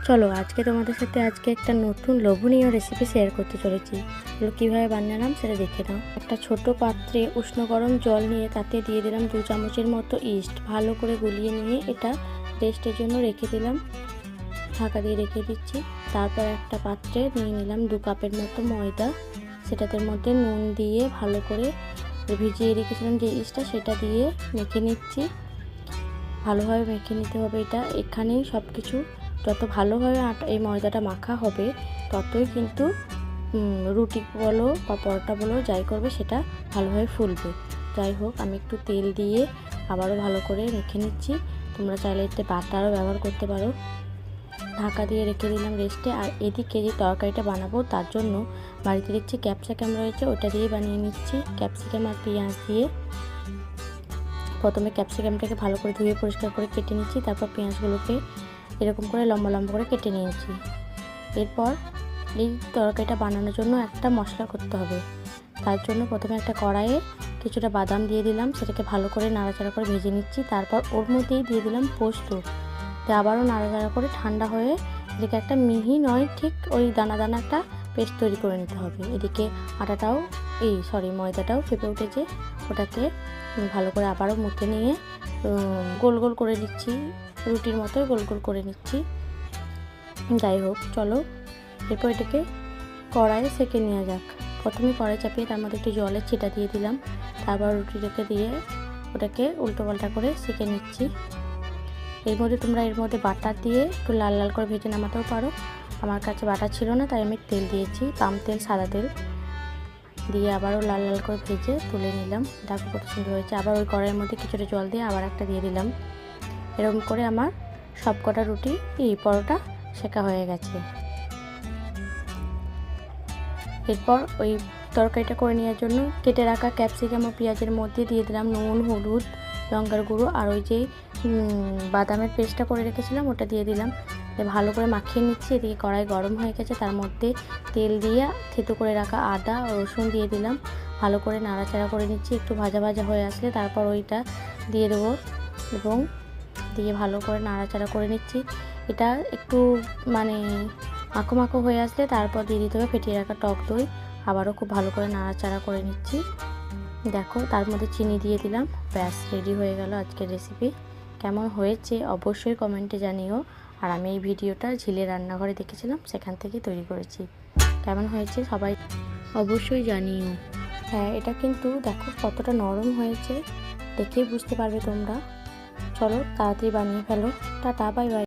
চলো আজকে তোমাদের সাথে একটা নতুন লোভনীয় রেসিপি শেয়ার করতে চলেছি। এগুলো কীভাবে বানালাম সেটা দেখে নাও। একটা ছোট পাত্রে উষ্ণ গরম জল নিয়ে তাতে দিয়ে দিলাম 2 চামচের মতো ইস্ট। ভালো করে গুলিয়ে নিয়ে এটা রেস্টের জন্য রেখে দিলাম, ঢাকা দিয়ে রেখে দিচ্ছি। তারপর একটা পাত্রে নিয়ে নিলাম 2 কাপের মতো ময়দা। সেটাতে মধ্যে নুন দিয়ে ভালো করে ভিজিয়ে রেখেছিলাম যে ইস্টটা, সেটা দিয়ে মেখে নিচ্ছি। ভালোভাবে মেখে নিতে হবে। এটা এখানেই সব কিছু যত ভালোভাবে এই ময়দাটা মাখা হবে ততই কিন্তু রুটি বলো বা পরোটা বলো যাই করবে সেটা ভালোভাবে ফুলবে। যাই হোক, আমি একটু তেল দিয়ে আবারও ভালো করে মেখে নিচ্ছি। তোমরা চাইলে এতে বাটারও ব্যবহার করতে পারো। ঢাকা দিয়ে রেখে দিলাম রেস্টে। আর এদিকে যে তরকারিটা বানাবো তার জন্য বাড়িতে দেখছি ক্যাপসিকাম রয়েছে, ওটা দিয়ে বানিয়ে নিচ্ছি। ক্যাপসিকাম আর পেঁয়াজ দিয়ে প্রথমে ক্যাপসিকামটাকে ভালো করে ধুয়ে পরিষ্কার করে কেটে নিচ্ছি। তারপর পেঁয়াজগুলোকে এরকম করে লম্বা লম্বা করে কেটে নিয়েছি। এরপর এই তরকারিটা বানানোর জন্য একটা মশলা করতে হবে। তার জন্য প্রথমে একটা কড়াইয়ে কিছুটা বাদাম দিয়ে দিলাম, সেটাকে ভালো করে নাড়াচাড়া করে ভেজে নিচ্ছি। তারপর ওর মধ্যেই দিয়ে দিলাম পোস্ত। তো আবারও নাড়াচাড়া করে ঠান্ডা হয়ে এদিকে একটা মিহি নয় ঠিক ওই দানা দানা একটা পেস্ট তৈরি করে নিতে হবে। এদিকে ময়দাটাও ফেপে উঠেছে, ওটাকে ভালো করে আবারও মুঠে নিয়ে গোল গোল করে নিচ্ছি, রুটির মতোই গোল গোল করে নিচ্ছি। যাই হোক, চলো এরপর এটাকে কড়াইয়ে সেঁকে নেওয়া যাক। প্রথমে কড়াই চাপিয়ে তার মধ্যে একটু জলের ছিটা দিয়ে দিলাম। তারপর রুটিটাকে দিয়ে ওটাকে উল্টো পাল্টা করে সেঁকে নিচ্ছি। এর মধ্যে বাটার দিয়ে একটু লাল লাল করে ভেজে নামাতেও পারো। আমার কাছে বাটার ছিল না, তাই আমি তেল দিয়েছি, পাম তেল, সাদা তেল দিয়ে আবারও লাল লাল করে ভেজে তুলে নিলাম। দেখো কত সুন্দর হয়েছে। আবার ওই কড়াইয়ের মধ্যে কিছুটা জল দিয়ে আবার একটা দিয়ে দিলাম। এরকম করে আমার সব কটা রুটি পরোটা সেঁকা হয়ে গেছে। এরপর ওই তরকারিটা করে নেওয়ার জন্য কেটে রাখা ক্যাপসিকাম ও পেঁয়াজের মধ্যে দিয়ে দিলাম নুন, হলুদ, লঙ্কার গুঁড়ো আর ওই যে বাদামের পেস্টটা করে রেখেছিলাম ওটা দিয়ে দিলাম। ভালো করে মাখিয়ে নিচ্ছি। এদিকে কড়াই গরম হয়ে গেছে, তার মধ্যে তেল দিয়ে থেতো করে রাখা আদা ও রসুন দিয়ে দিলাম। ভালো করে নাড়াচাড়া করে নিচ্ছি। একটু ভাজা ভাজা হয়ে আসলে তারপর ওইটা দিয়ে দেবো এবং দিয়ে ভালো করে নাড়াচাড়া করে নিচ্ছি। এটা একটু মাখো মাখো হয়ে আসলে তারপর দিয়ে দিতে হবে ফেটিয়ে রাখা টক দই। আবারও খুব ভালো করে নাড়াচাড়া করে নিচ্ছি। দেখো, তার মধ্যে চিনি দিয়ে দিলাম। ব্যাস, রেডি হয়ে গেল আজকের রেসিপি। কেমন হয়েছে অবশ্যই কমেন্টে জানিও। আর আমি এই ভিডিওটা ঝিলের রান্নাঘরে দেখেছিলাম, সেখান থেকে তৈরি করেছি। কেমন হয়েছে সবাই অবশ্যই জানিও। হ্যাঁ, এটা কিন্তু দেখো কতটা নরম হয়েছে, দেখেই বুঝতে পারবে তোমরা। চলো তাড়াতাড়ি বানিয়ে ফেলো। Tata, bye bye.